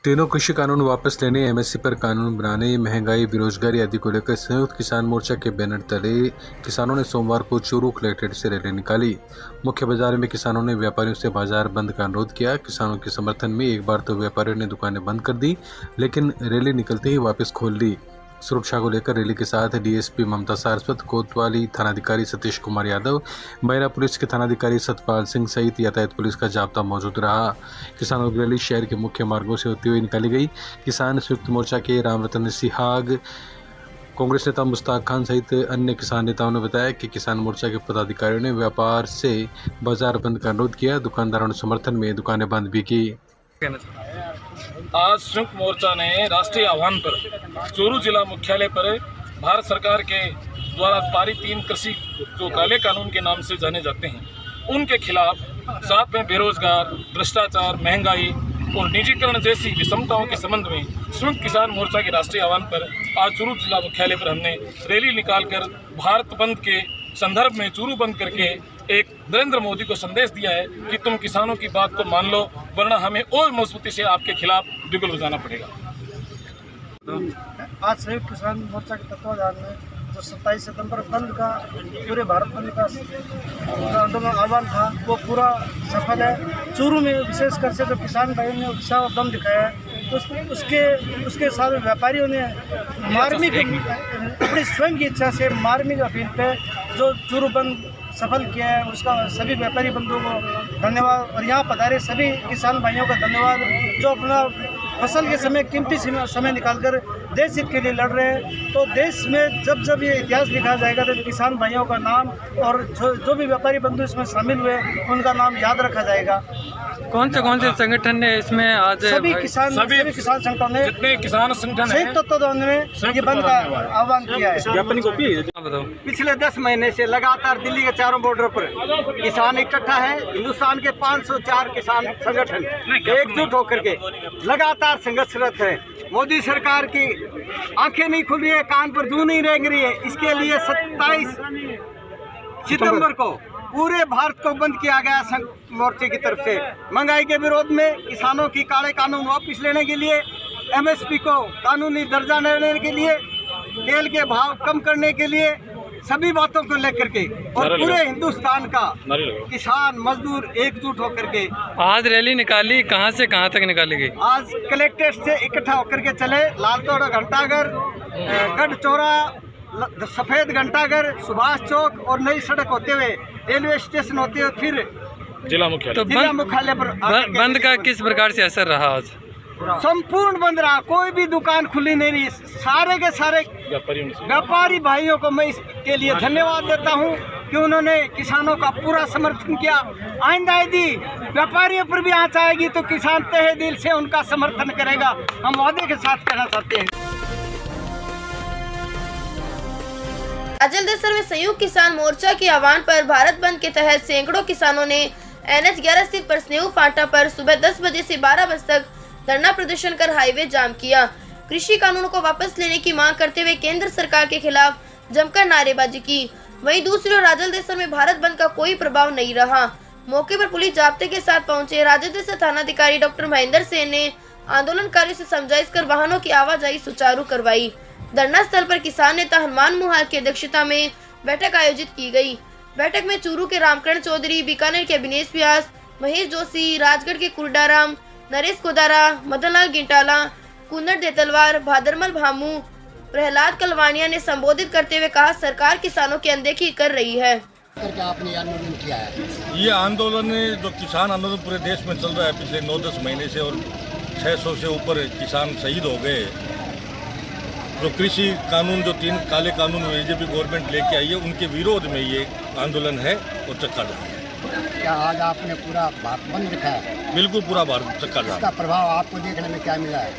तीनों कृषि कानून वापस लेने, एमएसपी पर कानून बनाने, महंगाई, बेरोजगारी आदि को लेकर संयुक्त किसान मोर्चा के बैनर तले किसानों ने सोमवार को चूरू कलेक्ट्रेट से रैली निकाली। मुख्य बाजार में किसानों ने व्यापारियों से बाजार बंद का अनुरोध किया। किसानों के समर्थन में एक बार तो व्यापारियों ने दुकानें बंद कर दी, लेकिन रैली निकलते ही वापस खोल दी। सुरक्षा को लेकर रैली के साथ डीएसपी ममता सारस्वत, कोतवाली थानाधिकारी सतीश कुमार यादव, महिला पुलिस के थानाधिकारी सतपाल सिंह सहित यातायात पुलिस का जाब्ता मौजूद रहा। किसानों की रैली शहर के मुख्य मार्गों से होती हुई निकाली गई। किसान संयुक्त मोर्चा के रामरतन सिहाग, कांग्रेस नेता मुश्ताक खान सहित अन्य किसान नेताओं ने बताया कि किसान मोर्चा के पदाधिकारियों ने व्यापार से बाजार बंद का अनुरोध किया। दुकानदारों ने समर्थन में दुकानें बंद भी की। आज संयुक्त मोर्चा ने राष्ट्रीय आह्वान पर चूरू जिला मुख्यालय पर भारत सरकार के द्वारा पारित 3 कृषि जो काले कानून के नाम से जाने जाते हैं उनके खिलाफ, साथ में बेरोजगार, भ्रष्टाचार, महंगाई और निजीकरण जैसी विषमताओं के संबंध में संयुक्त किसान मोर्चा के राष्ट्रीय आह्वान पर आज चूरू जिला मुख्यालय पर हमने रैली निकालकर भारत बंद के संदर्भ में चूरू बंद करके एक नरेंद्र मोदी को संदेश दिया है कि तुम किसानों की बात को मान लो, वरना हमें और मजबूती से आपके खिलाफ बिगुल बजाना पड़ेगा। आज संयुक्त किसान मोर्चा के तत्वाधान में जो 27 सितंबर बंद का, पूरे भारत बंद का आंदोलन आह्वान था, वो पूरा सफल है। चूरू में विशेषकर से जो किसान भाइयों ने उत्साह और दम दिखाया है, उसके साथ व्यापारियों ने मार्मिक अपनी स्वयं की इच्छा से मार्मिक अपील पे जो चूरू बंद सफल किया है, उसका सभी व्यापारी बंधुओं को धन्यवाद और यहाँ पधारे सभी किसान भाइयों का धन्यवाद जो अपना फसल के समय कीमती समय निकालकर देश हित के लिए लड़ रहे हैं। तो देश में जब जब ये इतिहास लिखा जाएगा तो किसान भाइयों का नाम और जो भी व्यापारी बंधु इसमें शामिल हुए उनका नाम याद रखा जाएगा। कौन से संगठन ने इसमें आज सभी किसान संगठनों ने, जितने किसान संगठन संयुक्त तत्वाधान में ये बंद का आह्वान किया है। पिछले 10 महीने से लगातार दिल्ली के चारों बॉर्डर पर किसान इकट्ठा है। हिंदुस्तान के 504 किसान संगठन एकजुट होकर के लगातार संघर्षरत है। मोदी सरकार की आंखें नहीं खुल रही है, कान पर जू नहीं रेंग रही है। इसके लिए 27 सितंबर को पूरे भारत को बंद किया गया संघ मोर्चे की तरफ से। महंगाई के विरोध में, किसानों की काले कानून वापस लेने के लिए, एमएसपी को कानूनी दर्जा देने के लिए, तेल के भाव कम करने के लिए, सभी बातों को लेकर के और पूरे हिंदुस्तान का किसान मजदूर एकजुट होकर के आज रैली निकाली। कहां से कहां तक निकाली गई? आज कलेक्ट्रेट से इकट्ठा होकर के चले। लालतोड़ा, घंटाघर, गढ़ चौरा, सफेद घंटाघर, सुभाष चौक और नई सड़क होते हुए रेलवे स्टेशन होते हुए फिर जिला मुख्यालय पर बंद का किस प्रकार से असर रहा? आज संपूर्ण बंद रहा, कोई भी दुकान खुली नहीं रही। सारे के सारे व्यापारी भाइयों को मैं इसके लिए धन्यवाद देता हूं कि उन्होंने किसानों का पूरा समर्थन किया। आइंदा यदि व्यापारियों पर भी आंच आएगी तो किसान तहे दिल से उनका समर्थन करेगा, हम वादे के साथ कहना चाहते हैं। राजलदेसर में संयुक्त किसान मोर्चा के आह्वान पर भारत बंद के तहत सैकड़ों किसानों ने NH 11 स्थित परस्नेऊ फाटा पर सुबह 10 बजे से 12 बजे तक धरना प्रदर्शन कर हाईवे जाम किया। कृषि कानूनों को वापस लेने की मांग करते हुए केंद्र सरकार के खिलाफ जमकर नारेबाजी की। वहीं दूसरी ओर राजलदेसर में भारत बंद का कोई प्रभाव नहीं रहा। मौके पर पुलिस जाब्ते के साथ पहुंचे राजलदेसर थानाधिकारी डॉक्टर महेंद्र सेन ने आंदोलनकारियों से समझाइश कर वाहनों की आवाजाही सुचारू करवाई। धरना स्थल पर किसान नेता हनुमान मुहाल की अध्यक्षता में बैठक आयोजित की गई। बैठक में चूरू के रामकरण चौधरी, बीकानेर के अभिनेश व्यास, महेश जोशी, राजगढ़ के कुरडाराम, नरेश कोदारा, मदनलाल गिंटाला, कुंदर देतलवार, भादरमल भामू, प्रहलाद कलवानिया ने संबोधित करते हुए कहा, सरकार किसानों की अनदेखी कर रही है। आपने आंदोलन किया है? ये आंदोलन जो किसान आंदोलन पूरे देश में चल रहा है पिछले 9-10 महीने से और 600 से ऊपर किसान शहीद हो गए। जो कृषि कानून, जो 3 काले कानून बीजेपी गवर्नमेंट लेके आई है, उनके विरोध में ये आंदोलन है और चक्का जाम है। क्या आज आपने पूरा भारत बंद रखा है? बिल्कुल पूरा भारत चक्का जाम। इसका प्रभाव आपको देखने में क्या मिला है?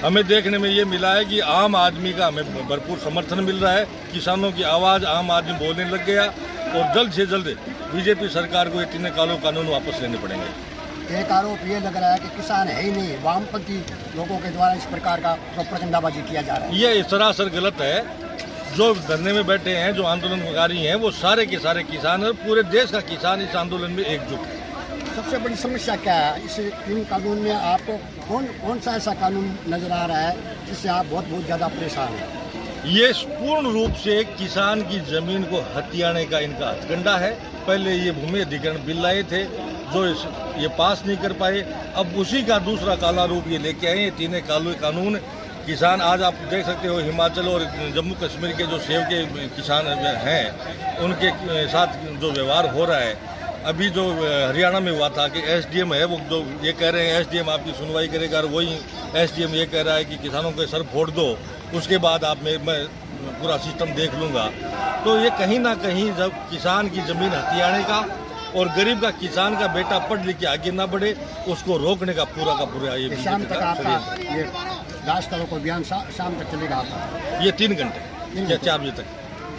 हमें देखने में ये मिला है कि आम आदमी का हमें भरपूर समर्थन मिल रहा है। किसानों की आवाज़ आम आदमी बोलने लग गया और जल्द से जल्द बीजेपी सरकार को ये 3 काले कानून वापस लेने पड़ेंगे। एक आरोप ये लग रहा है कि किसान है ही नहीं, वामपंथी लोगों के द्वारा इस प्रकार का प्रोपेगेंडाबाजी किया जा रहा है। ये सरासर गलत है। जो धरने में बैठे हैं, जो आंदोलनकारी हैं, वो सारे के सारे किसान और पूरे देश का किसान इस आंदोलन में एकजुट है। सबसे बड़ी समस्या क्या है इस इन कानून में? आपको कौन सा ऐसा कानून नज़र आ रहा है जिससे आप बहुत ज़्यादा परेशान हैं? ये पूर्ण रूप से किसान की जमीन को हथियाने का इनका हथकंडा है। पहले ये भूमि अधिग्रहण बिल लाए थे जो ये पास नहीं कर पाए, अब उसी का दूसरा काला रूप ये लेके आए। ये तीनों काले कानून किसान, आज आप देख सकते हो हिमाचल और जम्मू कश्मीर के जो सेब के किसान हैं उनके साथ जो व्यवहार हो रहा है। अभी जो हरियाणा में हुआ था कि एसडीएम है वो जो ये कह रहे हैं एसडीएम आपकी सुनवाई करेगा, और वही एसडीएम ये कह रहा है कि किसानों के सर फोड़ दो, उसके बाद आप मैं पूरा सिस्टम देख लूँगा। तो ये कहीं ना कहीं जब किसान की ज़मीन हथियाने का और गरीब का किसान का बेटा पढ़ लिख के आगे ना बढ़े उसको रोकने का पूरा ये शाम तक आपका ये राष्ट्र को अभियान शाम तक चलेगा आपका? ये 3 घंटे या 4 बजे तक,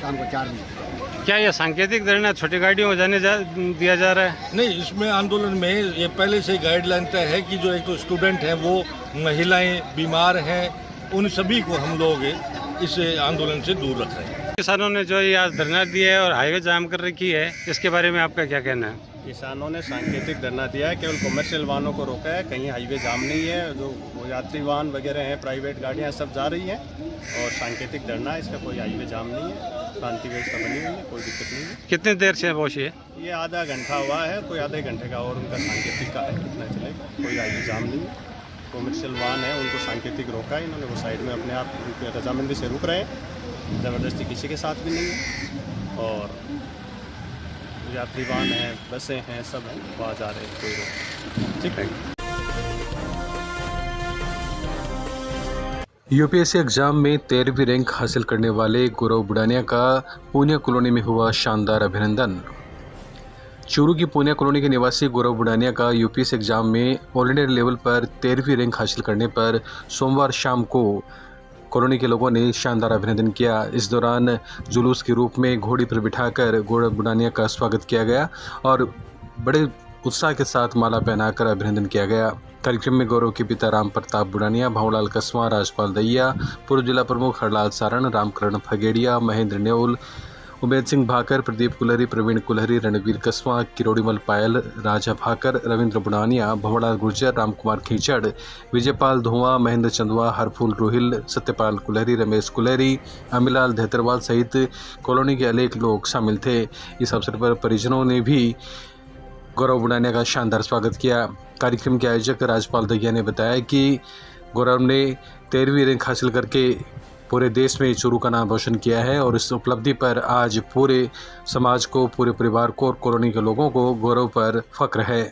शाम को 4 बजे। क्या ये सांकेतिक धरना छोटी गाड़ियों को जाने दिया जा रहा है? नहीं, इसमें आंदोलन में ये पहले से गाइडलाइन तय है कि जो एक तो स्टूडेंट हैं, वो महिलाएं, बीमार हैं, उन सभी को हम लोग इस आंदोलन से दूर रख रहे हैं। किसानों ने जो ये आज धरना दिया है और हाईवे जाम कर रखी है, इसके बारे में आपका क्या कहना है? किसानों ने सांकेतिक धरना दिया है, केवल कमर्शियल वाहनों को रोका है, कहीं हाईवे जाम नहीं है। जो यात्री वाहन वगैरह हैं, प्राइवेट गाड़ियां सब जा रही हैं और सांकेतिक धरना है, इसका कोई हाईवे जाम नहीं है। शांति व्यवस्था बनी हुई है, कोई दिक्कत नहीं है। कितनी देर से पहुँची है? ये आधा घंटा हुआ है, कोई आधे घंटे का और उनका सांकेतिक का है, कितना चलेगा, कोई हाईवे जाम नहीं है। कमर्शियल वाहन है उनको सांकेतिक रोका है इन्होंने, वो साइड में अपने आप रजामंदी से रुक रहे हैं, ज़बरदस्ती किसी के साथ भी नहीं है। और यात्री वाहन हैं, बसें हैं, सब हैं, वहाँ जा रहे हैं, कोई रोक। ठीक है। यूपीएससी एग्जाम में 13वीं रैंक हासिल करने वाले गौरव बुडानिया का पूनिया कॉलोनी में हुआ शानदार अभिनंदन। चूरू की पूनिया कॉलोनी के निवासी गौरव बुडानिया का यूपीएससी एग्जाम में ऑल इंडिया लेवल पर 13वीं रैंक हासिल करने पर सोमवार शाम को कॉलोनी के लोगों ने शानदार अभिनंदन किया। इस दौरान जुलूस के रूप में घोड़ी पर बिठाकर गौरव बुडानिया का स्वागत किया गया और बड़े उत्साह के साथ माला पहनाकर अभिनंदन किया गया। कार्यक्रम में गौरव के पिता राम प्रताप बुडानिया, भावलाल कस्वां, राजपाल दहिया, पूर्व जिला प्रमुख हरलाल सारण, रामकरण फगेड़िया, महेंद्र न्योल, उमेद सिंह भाकर, प्रदीप कुलहरी, प्रवीण कुलहरी, रणवीर कस्वां, किरोड़ीमल पायल, राजा भाकर, रविंद्र बुडानिया, भंवरलाल गुर्जर, रामकुमार खींचड़, विजयपाल धुआं, महेंद्र चंदवा, हरफूल रोहिल, सत्यपाल कुलहरी, रमेश कुलहरी, अमिलाल धेतरवाल सहित कॉलोनी के अनेक लोग शामिल थे। इस अवसर पर परिजनों ने भी गौरव बुडानिया का शानदार स्वागत किया। कार्यक्रम के आयोजक राजपाल दहिया ने बताया कि गौरव ने 13वीं रैंक हासिल करके पूरे देश में चूरू का नाम रोशन किया है और इस उपलब्धि पर आज पूरे समाज को, पूरे परिवार को और कॉलोनी के लोगों को गौरव पर फक्र है।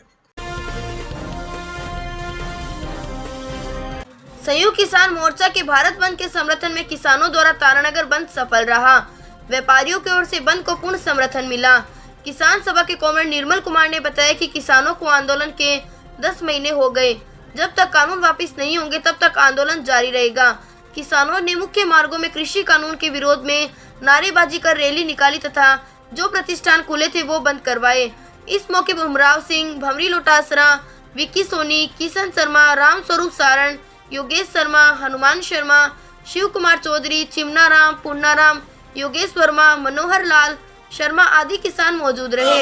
संयुक्त किसान मोर्चा के भारत बंद के समर्थन में किसानों द्वारा तारानगर बंद सफल रहा। व्यापारियों की ओर से बंद को पूर्ण समर्थन मिला। किसान सभा के कॉमरेड निर्मल कुमार ने बताया कि किसानों को आंदोलन के 10 महीने हो गए, जब तक कानून वापस नहीं होंगे तब तक आंदोलन जारी रहेगा। किसानों ने मुख्य मार्गों में कृषि कानून के विरोध में नारेबाजी कर रैली निकाली तथा जो प्रतिष्ठान खुले थे वो बंद करवाए। इस मौके पर उमराव सिंह, भंवरी लोटासरा, विक्की सोनी, किशन शर्मा, राम स्वरूप सारण, योगेश शर्मा, हनुमान शर्मा, शिव कुमार चौधरी, चिमना राम, पुन्ना राम, योगेश वर्मा, मनोहर लाल शर्मा आदि किसान मौजूद रहे।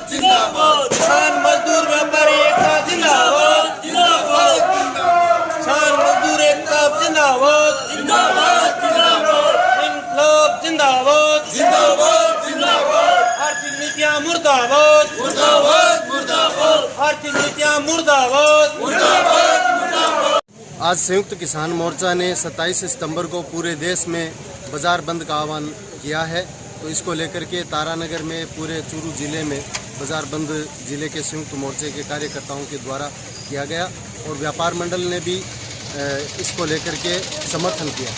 किसान मजदूर व्यापारी एकता जिंदाबाद, जिंदाबाद, किसान मजदूर एकता जिंदाबाद, जिंदाबाद, जिंदाबाद, इनकलाब जिंदाबाद, जिंदाबाद, जिंदाबाद, आर्थिक नीतियां मुर्दाबाद, मुर्दाबाद, मुर्दाबाद, आर्थिक नीतियां मुर्दाबाद, मुर्दाबाद, मुर्दाबाद। आज संयुक्त किसान मोर्चा ने 27 सितंबर को पूरे देश में बाजार बंद का आह्वान किया है। तो इसको लेकर के तारानगर में पूरे चूरू जिले में बाजार बंद जिले के संयुक्त मोर्चे के कार्यकर्ताओं के द्वारा किया गया और व्यापार मंडल ने भी इसको लेकर के समर्थन किया।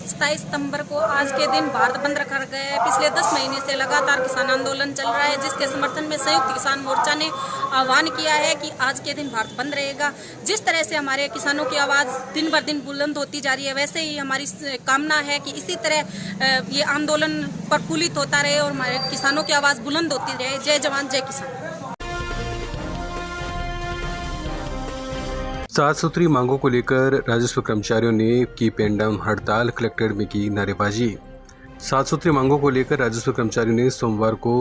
27 सितंबर को आज के दिन भारत बंद रखा गया है। पिछले 10 महीने से लगातार किसान आंदोलन चल रहा है, जिसके समर्थन में संयुक्त किसान मोर्चा ने आह्वान किया है कि आज के दिन भारत बंद रहेगा। जिस तरह से हमारे किसानों की आवाज़ दिन ब दिन बुलंद होती जा रही है, वैसे ही हमारी कामना है कि इसी तरह ये आंदोलन प्रफुल्लित होता रहे और हमारे किसानों की आवाज़ बुलंद होती रहे। जय जवान जय किसान। 7 सूत्री मांगों को लेकर राजस्व कर्मचारियों ने की पेन डाउन हड़ताल, कलेक्ट्रेट में की नारेबाजी। 7 सूत्री मांगों को लेकर राजस्व कर्मचारियों ने सोमवार को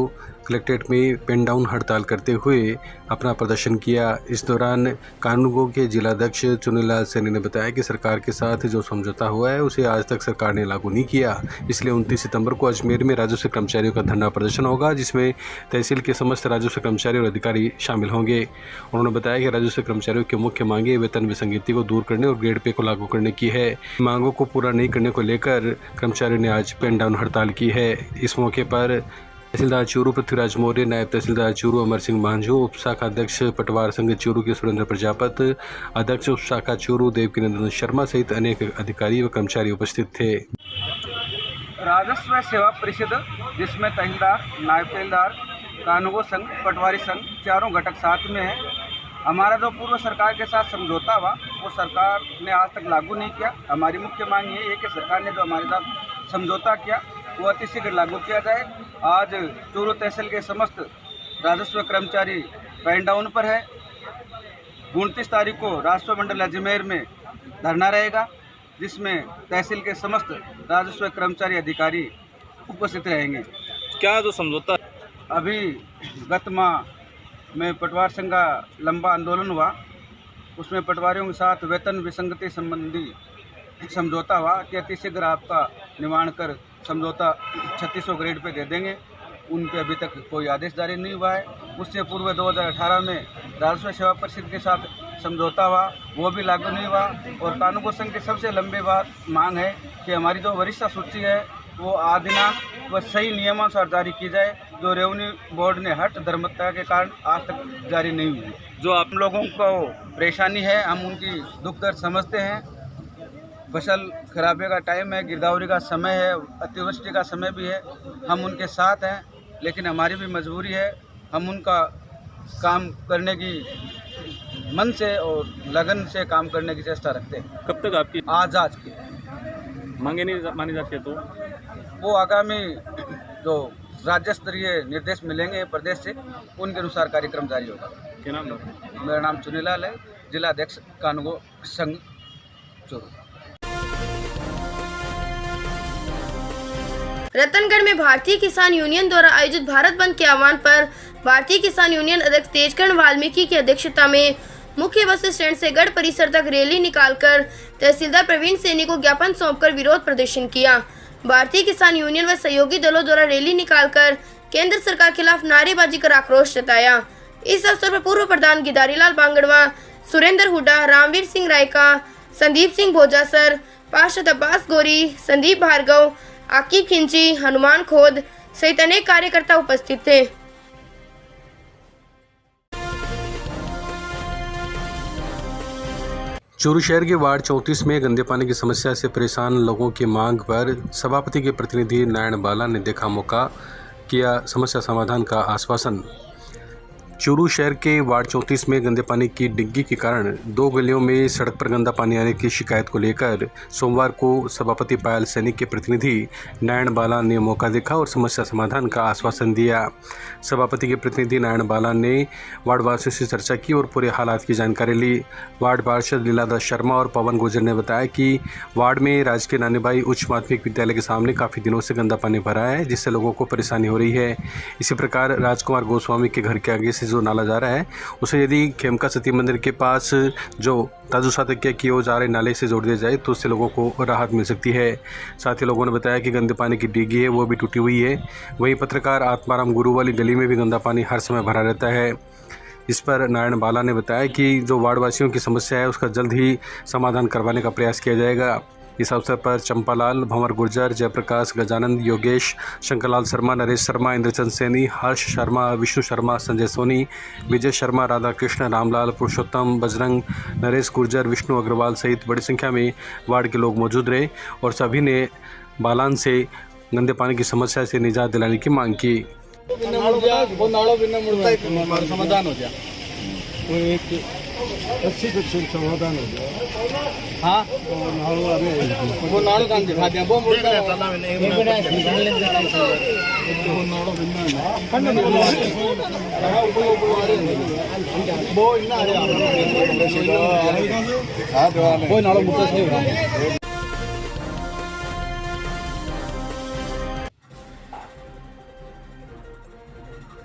कलेक्ट्रेट में पेन डाउन हड़ताल करते हुए अपना प्रदर्शन किया। इस दौरान कानूनगो के जिलाध्यक्ष चुनीलाल सैनी ने बताया कि सरकार के साथ जो समझौता हुआ है उसे आज तक सरकार ने लागू नहीं किया, इसलिए 29 सितंबर को अजमेर में राजस्व कर्मचारियों का धरना प्रदर्शन होगा, जिसमें तहसील के समस्त राजस्व कर्मचारी और अधिकारी शामिल होंगे। उन्होंने बताया कि राजस्व कर्मचारियों की मुख्य मांगे वेतन विसंगति को दूर करने और ग्रेड पे को लागू करने की है। मांगों को पूरा नहीं करने को लेकर कर्मचारियों ने आज पेन डाउन हड़ताल की है। इस मौके पर तहसीलदार चूरू पृथ्वीराज मौर्य, नायब तहसीलदार चूरू अमर सिंह मांझू, उप शाखा अध्यक्ष पटवार संघ चूरू के सुरेंद्र प्रजापत, अध्यक्ष उप शाखा चूरू देवकीनंदन शर्मा सहित अनेक अधिकारी व कर्मचारी उपस्थित थे। राजस्व सेवा परिषद, जिसमें तहसीलदार, नायब तहसीलदार, कानूनगो संघ, पटवारी संघ चारों घटक साथ में है। हमारा जो पूर्व सरकार के साथ समझौता हुआ वो सरकार ने आज तक लागू नहीं किया। हमारी मुख्य मांग ये है कि सरकार ने जो हमारे साथ समझौता किया वो अतिशीघ्र लागू किया जाए। आज चूरू तहसील के समस्त राजस्व कर्मचारी पेन डाउन पर है। 29 तारीख को राजस्व मंडल अजमेर में धरना रहेगा, जिसमें तहसील के समस्त राजस्व कर्मचारी अधिकारी उपस्थित रहेंगे। क्या जो समझौता अभी गत माह में पटवार संघ का लंबा आंदोलन हुआ, उसमें पटवारियों के साथ वेतन विसंगति संबंधी समझौता हुआ कि अतिशीघ्र आपका निवारण कर समझौता 3600 ग्रेड पे दे देंगे। उन पे अभी तक कोई आदेश जारी नहीं हुआ है। उससे पूर्व 2018 में राजस्व सेवा परिषद के साथ समझौता हुआ, वो भी लागू नहीं हुआ। और कानूनगो संघ की सबसे लंबी बात मांग है कि हमारी जो वरिष्ठ सूची है वो आदिनांक व सही नियमानुसार जारी की जाए, जो रेवेन्यू बोर्ड ने हट धर्मता के कारण आज तक जारी नहीं हुई। जो आप लोगों को परेशानी है, हम उनकी दुख दर्द समझते हैं। फसल खराबे का टाइम है, गिरदावरी का समय है, अतिवृष्टि का समय भी है, हम उनके साथ हैं, लेकिन हमारी भी मजबूरी है। हम उनका काम करने की मन से और लगन से काम करने की चेष्टा रखते हैं। कब तक आपकी आज की मांगे नहीं मानी जाती है तो वो आगामी जो राज्य स्तरीय निर्देश मिलेंगे प्रदेश से, उनके अनुसार कार्यक्रम जारी होगा। क्या नाम है? मेरा नाम चुनीलाल है, जिलाध्यक्ष कानूनगो संघ चूरू। रतनगढ़ में भारतीय किसान यूनियन द्वारा आयोजित भारत बंद के आह्वान पर भारतीय किसान यूनियन अध्यक्ष तेजकर्ण वाल्मीकि की अध्यक्षता में मुख्य बस स्टैंड से गढ़ परिसर तक रैली निकालकर तहसीलदार प्रवीण सैनी को ज्ञापन सौंपकर विरोध प्रदर्शन किया। भारतीय किसान यूनियन व सहयोगी दलों द्वारा रैली निकालकर केंद्र सरकार के खिलाफ नारेबाजी कर आक्रोश जताया। इस अवसर पर पूर्व प्रधान गिदारीलाल बांगड़वा, सुरेंद्र हुड्डा, रामवीर सिंह रायका, संदीप सिंह भोजासर, पार्षद अब्बास गोरी, संदीप भार्गव, आकिब खिंची, हनुमान खोद सहित अनेक कार्यकर्ता उपस्थित थे। चूरू शहर के वार्ड 34 में गंदे पानी की समस्या से परेशान लोगों की मांग पर सभापति के प्रतिनिधि नारायण बाला ने देखा मौका, किया समस्या समाधान का आश्वासन। चूरू शहर के वार्ड 34 में गंदे पानी की डिग्गी के कारण 2 गलियों में सड़क पर गंदा पानी आने की शिकायत को लेकर सोमवार को सभापति पायल सैनी के प्रतिनिधि नारायण बाला ने मौका देखा और समस्या समाधान का आश्वासन दिया। सभापति के प्रतिनिधि नारायण बाला ने वार्ड वासियों से चर्चा की और पूरे हालात की जानकारी ली। वार्ड पार्षद लीलाधर शर्मा और पवन गुर्जर ने बताया कि वार्ड में राजकीय नानीबाई उच्च माध्यमिक विद्यालय के सामने काफ़ी दिनों से गंदा पानी भरा है, जिससे लोगों को परेशानी हो रही है। इसी प्रकार राजकुमार गोस्वामी के घर के आगे से जो नाला जा रहा है उसे यदि खेमका सती मंदिर के पास जो ताजू सातकिया की ओर जा रहे नाले से जोड़ दिया जाए तो उससे लोगों को राहत मिल सकती है। साथ ही लोगों ने बताया कि गंदे पानी की डिग्गी है वो भी टूटी हुई है। वहीं पत्रकार आत्माराम गुरु वाली गली में भी गंदा पानी हर समय भरा रहता है। इस पर नारायण बाला ने बताया कि जो वार्ड वासियों की समस्या है उसका जल्द ही समाधान करवाने का प्रयास किया जाएगा। इस अवसर पर चंपालाल, भंवर गुर्जर, जयप्रकाश, गजानंद, योगेश, शंकरलाल शर्मा, नरेश शर्मा, इंद्रचंद सैनी, हर्ष शर्मा, विष्णु शर्मा, संजय सोनी, विजय शर्मा, राधा कृष्ण, रामलाल, पुरुषोत्तम, बजरंग, नरेश गुर्जर, विष्णु अग्रवाल सहित बड़ी संख्या में वार्ड के लोग मौजूद रहे और सभी ने बालान से गंदे पानी की समस्या से निजात दिलाने की मांग की। समाधान हो गया, समाधान हो गया। हाँ, वो नाड़ो काम दिखा दिया, वो नाड़ो मुद्दा सही।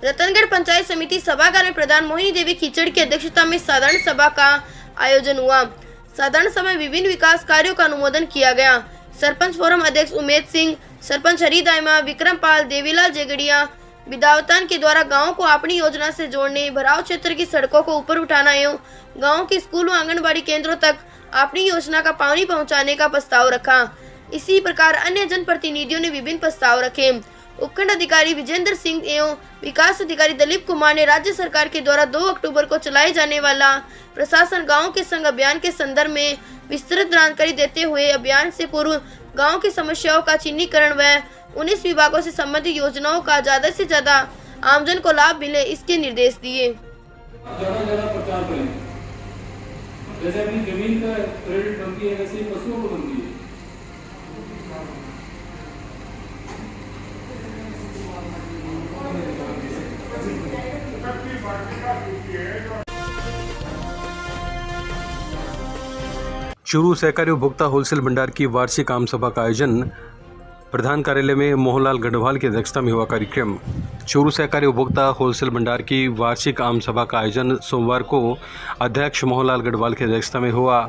रतनगढ़ पंचायत समिति सभागार में प्रधान मोहिनी देवी खीचड़ की अध्यक्षता में साधारण सभा का आयोजन हुआ। साधारण सभा में विभिन्न विकास कार्यों का अनुमोदन किया गया। सरपंच फोरम अध्यक्ष उमेद सिंह, सरपंच हरी दाइमा, विक्रम पाल, देवीलाल जेगड़िया, विदावतान के द्वारा गाँव को अपनी योजना से जोड़ने, भराव क्षेत्र की सड़कों को ऊपर उठाना एवं गाँव के स्कूल व आंगनबाड़ी केंद्रों तक अपनी योजना का पानी पहुँचाने का प्रस्ताव रखा। इसी प्रकार अन्य जनप्रतिनिधियों ने विभिन्न प्रस्ताव रखे। उपखंड अधिकारी विजेंद्र सिंह एवं विकास अधिकारी दिलीप कुमार ने राज्य सरकार के द्वारा 2 अक्टूबर को चलाए जाने वाला प्रशासन गांव के संग अभियान के संदर्भ में विस्तृत जानकारी देते हुए अभियान से पूर्व गांव की समस्याओं का चिन्हीकरण व 19 विभागों से संबंधित योजनाओं का ज्यादा से ज्यादा आमजन को लाभ मिले इसके निर्देश दिए। प्रचार करें, जैसे अपनी जमीन का क्रेडिट बनती है वैसे पशुओं को बनती है। चूरू सहकारी उपभोक्ता होलसेल भंडार की वार्षिक आम सभा का आयोजन प्रधान कार्यालय में मोहनलाल गढ़वाल की अध्यक्षता में हुआ। कार्यक्रम चूरू सहकारी उपभोक्ता होलसेल भंडार की वार्षिक आम सभा का आयोजन सोमवार को अध्यक्ष मोहनलाल गढ़वाल की अध्यक्षता में हुआ।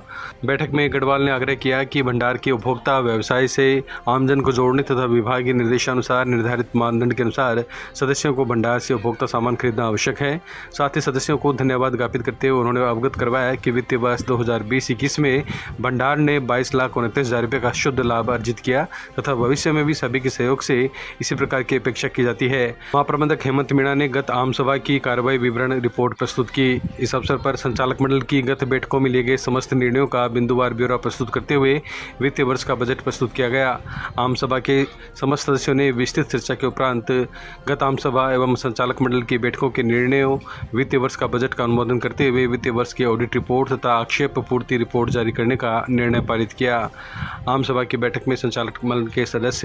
बैठक में गढ़वाल ने आग्रह किया कि भंडार के उपभोक्ता व्यवसाय से आमजन को जोड़ने तथा विभागीय निर्देशानुसार निर्धारित मानदंड के अनुसार सदस्यों को भंडार से उपभोक्ता सामान खरीदना आवश्यक है। साथ ही सदस्यों को धन्यवाद ज्ञापित करते हुए उन्होंने अवगत करवाया कि वित्तीय वर्ष 2020-21 में भंडार ने 22,29,000 रुपये का शुद्ध लाभ अर्जित किया तथा भविष्य में भी सभी के सहयोग से इसी प्रकार की अपेक्षा की जाती है। महाप्रबंधक हेमंत मीणा ने गत आम सभा की कार्रवाई विवरण रिपोर्ट प्रस्तुत की। इस अवसर पर संचालक मंडल की गत बैठकों में लिए गए समस्त निर्णयों का बिंदुवार ब्यौरा प्रस्तुत करते हुए वित्तीय वर्ष का बजट प्रस्तुत किया गया। आम सभा के समस्त सदस्यों ने विस्तृत चर्चा के उपरांत गत आम सभा एवं संचालक मंडल की बैठकों के निर्णयों, वित्तीय वर्ष का बजट का अनुमोदन करते हुए वित्तीय वर्ष की ऑडिट रिपोर्ट तथा आक्षेप पूर्ति रिपोर्ट जारी करने का निर्णय पारित किया। आम सभा की बैठक में संचालक मंडल के सदस्य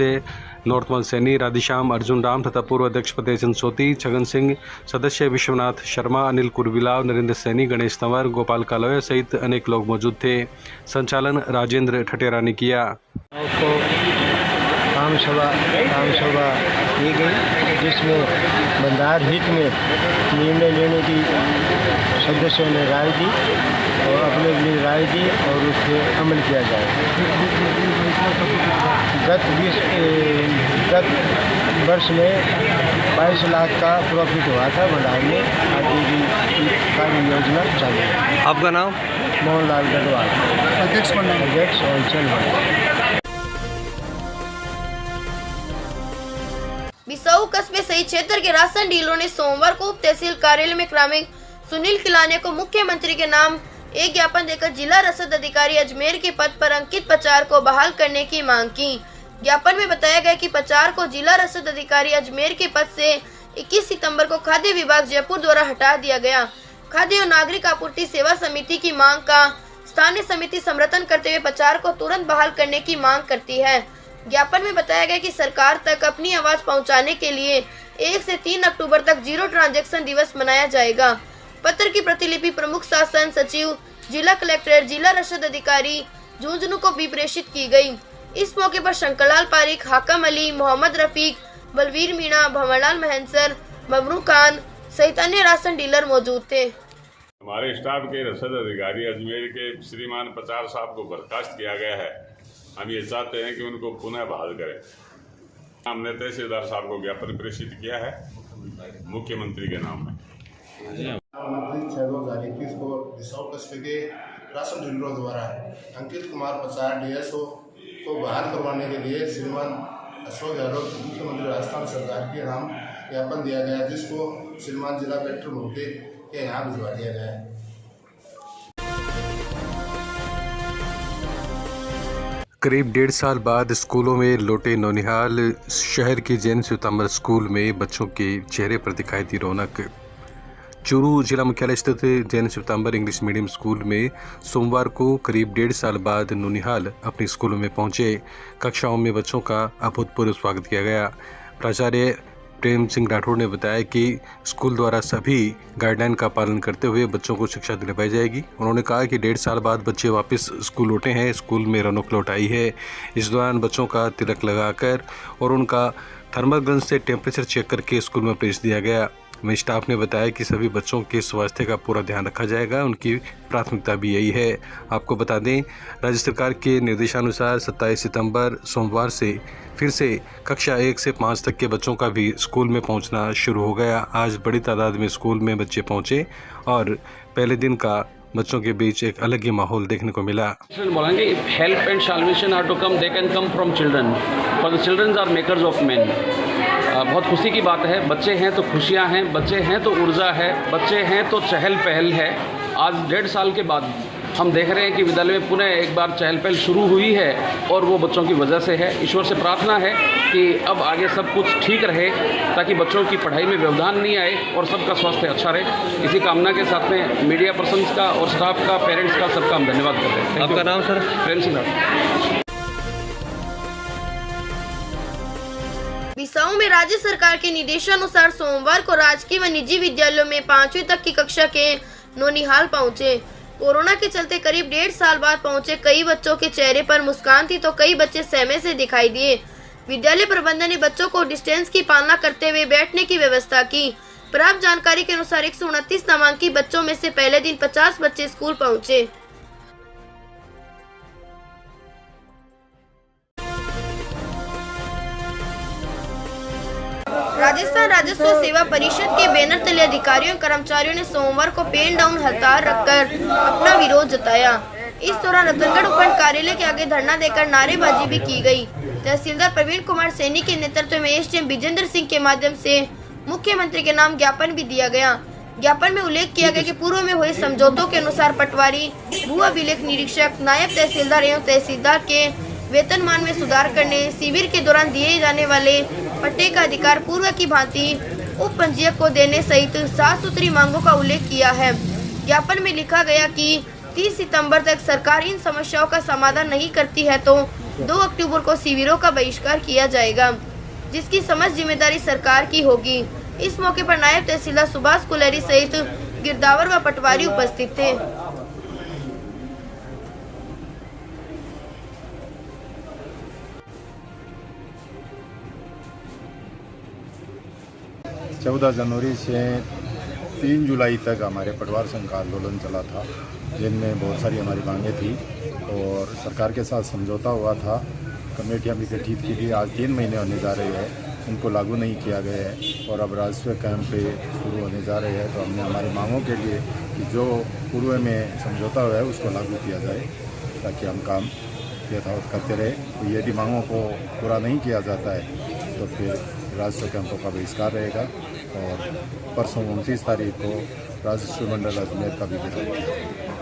नॉर्थमल सैनी, राधेश्याम, अर्जुन राम तथा पूर्व अध्यक्ष फतेहचंद सोती, छगन सिंह, सदस्य विश्वनाथ शर्मा, अनिल कुरबिलाव, नरेंद्र सैनी, गणेश तंवर, गोपाल कालोया सहित अनेक लोग मौजूद थे। संचालन राजेंद्र ठटेरा ने किया। आम सभा की गई जिसमें भंडार हित में निर्णय लेने की सदस्यों ने राय दी और अपने लिए राय दी और उस पर अमल किया जाए। गत वर्ष में 22 लाख का प्रॉफिट हुआ था भंडार में। आगे की कार्य योजना चालू है। आपका नाम? मोहनलाल गढ़वाल, अध्यक्ष होलसेल। बिसाऊ कस्बे सहित क्षेत्र के राशन डीलरों ने सोमवार को उप तहसील कार्यालय में क्रमिक सुनील किलाने को मुख्यमंत्री के नाम एक ज्ञापन देकर जिला रसद अधिकारी अजमेर के पद पर अंकित पचार को बहाल करने की मांग की। ज्ञापन में बताया गया कि पचार को जिला रसद अधिकारी अजमेर के पद से 21 सितंबर को खाद्य विभाग जयपुर द्वारा हटा दिया गया। खाद्य एवं नागरिक आपूर्ति सेवा समिति की मांग का स्थानीय समिति समर्थन करते हुए पचार को तुरंत बहाल करने की मांग करती है। ज्ञापन में बताया गया कि सरकार तक अपनी आवाज पहुंचाने के लिए 1 से 3 अक्टूबर तक जीरो ट्रांजैक्शन दिवस मनाया जाएगा। पत्र की प्रतिलिपि प्रमुख शासन सचिव, जिला कलेक्टर, जिला रसद अधिकारी झुंझुनू को भी प्रेषित की गई। इस मौके पर शंकरलाल पारिक, हाकम अली, मोहम्मद रफीक, बलवीर मीणा, भंवरलाल महंसर, ममरू खान सहित अन्य राशन डीलर मौजूद थे। हमारे स्टाफ के रसद अधिकारी अजमेर के श्रीमान पचार साहब को बर्खास्त किया गया है। हम ये चाहते हैं कि उनको पुनः बहाल करें। हमने तहसीलदार साहब को ज्ञापन प्रेषित किया है मुख्यमंत्री के नाम में। 6/2021 को बिसाऊ कस्बे के राशन डीलरों द्वारा अंकित कुमार पचार DSO को बहाल करवाने के लिए श्रीमान अशोक गहलोत मुख्यमंत्री राजस्थान सरकार के नाम ज्ञापन दिया गया, जिसको श्रीमान जिला कलेक्टर महोदय के यहाँ भिजवा दिया गया है। करीब 1.5 साल बाद स्कूलों में लौटे नौनिहाल शहर के जैन श्वेतांबर स्कूल में बच्चों के चेहरे पर दिखाई दी रौनक। चूरू जिला मुख्यालय स्थित Jain Shwetambar English medium school में सोमवार को करीब 1.5 साल बाद नौनिहाल अपने स्कूलों में पहुंचे। कक्षाओं में बच्चों का अभूतपूर्व स्वागत किया गया। प्राचार्य प्रेम सिंह राठौड़ ने बताया कि स्कूल द्वारा सभी गाइडलाइन का पालन करते हुए बच्चों को शिक्षा दिलाई जाएगी। उन्होंने कहा कि 1.5 साल बाद बच्चे वापस स्कूल लौटे हैं। स्कूल में रौनक लौट आई है। इस दौरान बच्चों का तिलक लगाकर और उनका थर्मल गन से टेम्परेचर चेक करके स्कूल में भेज दिया गया। वहीं स्टाफ ने बताया कि सभी बच्चों के स्वास्थ्य का पूरा ध्यान रखा जाएगा, उनकी प्राथमिकता भी यही है। आपको बता दें, राज्य सरकार के निर्देशानुसार 27 सितंबर सोमवार से फिर से कक्षा 1 से 5 तक के बच्चों का भी स्कूल में पहुंचना शुरू हो गया। आज बड़ी तादाद में स्कूल में बच्चे पहुंचे और पहले दिन का बच्चों के बीच एक अलग ही माहौल देखने को मिला। बोलेंगे help and salvation are to come, they can come from children, for the children are makers of man. बहुत खुशी की बात है, बच्चे हैं तो खुशियां हैं, बच्चे हैं तो ऊर्जा है, बच्चे हैं तो चहल पहल है। आज 1.5 साल के बाद हम देख रहे हैं कि विद्यालय में पुनः एक बार चहल पहल शुरू हुई है और वो बच्चों की वजह से है। ईश्वर से प्रार्थना है कि अब आगे सब कुछ ठीक रहे ताकि बच्चों की पढ़ाई में व्यवधान नहीं आए और सबका स्वास्थ्य अच्छा रहे। इसी कामना के साथ में मीडिया पर्सन्स का और स्टाफ का, पेरेंट्स का, सबका हम धन्यवाद करते हैं। आपका नाम सर? प्रेम सिंह। बिसाऊ में राज्य सरकार के निर्देशानुसार सोमवार को राजकीय व निजी विद्यालयों में 5वीं तक की कक्षा के नौनिहाल पहुंचे। कोरोना के चलते करीब 1.5 साल बाद पहुंचे कई बच्चों के चेहरे पर मुस्कान थी तो कई बच्चे सहमे से दिखाई दिए। विद्यालय प्रबंधन ने बच्चों को डिस्टेंस की पालना करते हुए बैठने की व्यवस्था की। प्राप्त जानकारी के अनुसार 129 नामांकित बच्चों में से पहले दिन 50 बच्चे स्कूल पहुंचे। राजस्थान राजस्व सेवा परिषद के बैनर तले अधिकारियों और कर्मचारियों ने सोमवार को पेन डाउन हड़ताल रखकर अपना विरोध जताया। इस दौरान रतनगढ़ उपखंड कार्यालय के आगे धरना देकर नारेबाजी भी की गई। तहसीलदार प्रवीण कुमार सैनी के नेतृत्व में एसडीएम विजेंद्र सिंह के माध्यम से मुख्यमंत्री के नाम ज्ञापन भी दिया गया। ज्ञापन में उल्लेख किया गया कि पूर्व में हुए समझौतों के अनुसार पटवारी, भू अभिलेख निरीक्षक, नायब तहसीलदार एवं तहसीलदार के वेतनमान में सुधार करने, शिविर के दौरान दिए जाने वाले पट्टे का अधिकार पूर्व की भांति उप पंजीयक को देने सहित 7 सूत्री मांगों का उल्लेख किया है। ज्ञापन में लिखा गया कि 30 सितंबर तक सरकार इन समस्याओं का समाधान नहीं करती है तो 2 अक्टूबर को शिविरों का बहिष्कार किया जाएगा, जिसकी समस्त जिम्मेदारी सरकार की होगी। इस मौके पर नायब तहसीलदार सुभाष कुलेरी सहित गिरदावर व पटवारी उपस्थित थे। 14 जनवरी से 3 जुलाई तक हमारे पटवार संघ का आंदोलन चला था, जिनमें बहुत सारी हमारी मांगें थी और सरकार के साथ समझौता हुआ था। कमेटियां भी गठित की थी। आज 3 महीने होने जा रहे हैं, उनको लागू नहीं किया गया है और अब राजस्व कैंप पे शुरू होने जा रहे हैं। तो हमने हमारी मांगों के लिए कि जो पूर्व में समझौता हुआ है उसको लागू किया जाए ताकि हम काम यथावत करते रहे। तो यदि मांगों को पूरा नहीं किया जाता है तो फिर राजस्व कैंपों का बहिष्कार रहेगा और परसों 29 तारीख को राजस्व मंडल अजमेर का भी विरोध किया।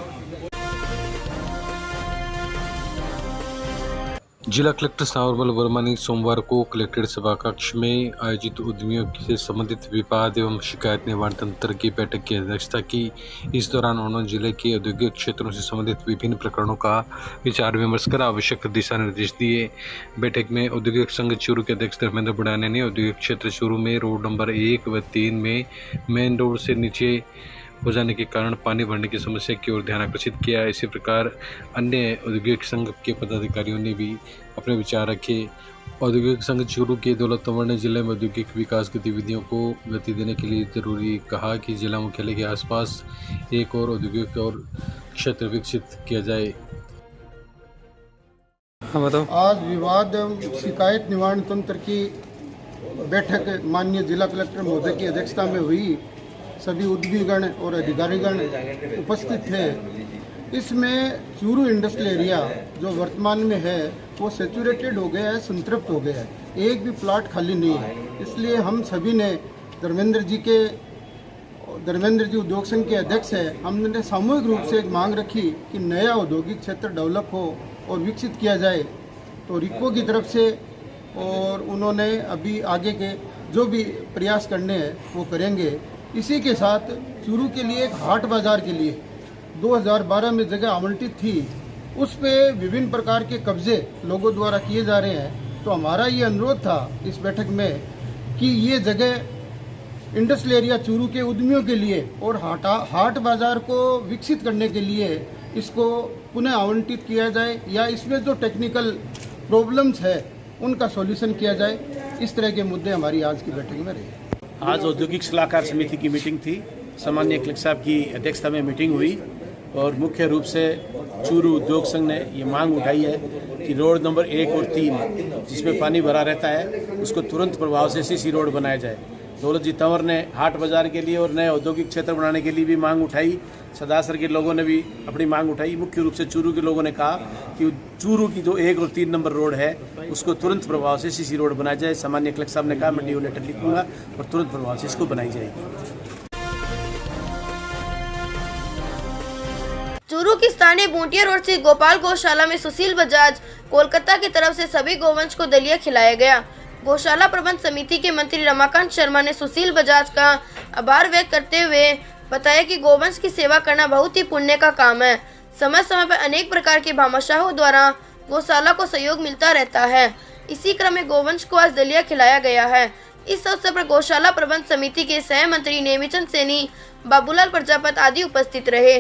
जिला कलेक्टर सांवरमल वर्मा ने सोमवार को कलेक्ट्रेट सभाकक्ष में आयोजित उद्यमियों से संबंधित विवाद एवं शिकायत निवारण तंत्र की बैठक की अध्यक्षता की। इस दौरान उन्होंने जिले के औद्योगिक क्षेत्रों से संबंधित विभिन्न प्रकरणों का विचार विमर्श कर आवश्यक दिशा निर्देश दिए। बैठक में औद्योगिक संघ चूरू के अध्यक्ष धर्मेंद्र बुढ़ाने ने औद्योगिक क्षेत्र चूरू में रोड नंबर 1 व 3 में मेन रोड से नीचे हो जाने के कारण पानी भरने की समस्या की ओर ध्यान आकर्षित किया। इसी प्रकार अन्य औद्योगिक संघ के पदाधिकारियों ने भी अपने विचार रखे। औद्योगिक संघ चूरू के दौलत तंवर ने जिले में औद्योगिक विकास गतिविधियों को गति देने के लिए जरूरी कहा कि जिला मुख्यालय के आसपास एक और औद्योगिक और क्षेत्र विकसित किया जाए। आज विवाद एवं शिकायत निवारण तंत्र की बैठक माननीय जिला कलेक्टर महोदय की अध्यक्षता में हुई। सभी उद्यमीगण और अधिकारीगण उपस्थित थे। इसमें चूरू इंडस्ट्रियल एरिया जो वर्तमान में है वो सैचुरेटेड हो गया है, संतृप्त हो गया है, एक भी प्लाट खाली नहीं है। इसलिए हम सभी ने धर्मेंद्र जी उद्योग संघ के अध्यक्ष हैं, हमने सामूहिक रूप से एक मांग रखी कि नया औद्योगिक क्षेत्र डेवलप हो और विकसित किया जाए। तो रिको की तरफ से और उन्होंने अभी आगे के जो भी प्रयास करने हैं वो करेंगे। इसी के साथ चूरू के लिए एक हाट बाजार के लिए 2012 में जगह आवंटित थी, उस पे विभिन्न प्रकार के कब्जे लोगों द्वारा किए जा रहे हैं। तो हमारा ये अनुरोध था इस बैठक में कि ये जगह इंडस्ट्रियल एरिया चूरू के उद्यमियों के लिए और हाट बाजार को विकसित करने के लिए इसको पुनः आवंटित किया जाए या इसमें जो टेक्निकल प्रॉब्लम्स है उनका सॉल्यूशन किया जाए। इस तरह के मुद्दे हमारी आज की बैठक में रहे। आज औद्योगिक सलाहकार समिति की मीटिंग थी। सामान्य कलेक्टर साहब की अध्यक्षता में मीटिंग हुई और मुख्य रूप से चूरू उद्योग संघ ने ये मांग उठाई है कि रोड नंबर 1 और 3 जिसमें पानी भरा रहता है उसको तुरंत प्रभाव से सीसी रोड बनाया जाए। दौलत जी तंवर ने हाट बाजार के लिए और नए औद्योगिक क्षेत्र बनाने के लिए भी मांग उठाई। सदासर के लोगों ने भी अपनी मांग उठाई। मुख्य रूप से चूरू के लोगों ने कहा कि चूरू की जो 1 और 3 नंबर रोड है उसको तुरंत प्रभाव से सीसी रोड बनाया जाए। सामान्य कलेक्टर साहब ने कहा मैं डीओ लेटर लिखूंगा और तुरंत प्रभाव से इसको बनाई जाएगी। चूरू की स्थानीय बूंटिया रोड स्थित गोपाल गौशाला में सुशील बजाज कोलकाता की तरफ से सभी गोवंश को दलिया खिलाया गया। गौशाला प्रबंध समिति के मंत्री रमाकांत शर्मा ने सुशील बजाज का आभार व्यक्त करते हुए बताया कि गोवंश की सेवा करना बहुत ही पुण्य का काम है। समय समय पर अनेक प्रकार के भामाशाहों द्वारा गौशाला को सहयोग मिलता रहता है। इसी क्रम में गोवंश को आज दलिया खिलाया गया है। इस अवसर पर गौशाला प्रबंध समिति के सह मंत्री नेमीचंद सैनी, बाबूलाल प्रजापत आदि उपस्थित रहे।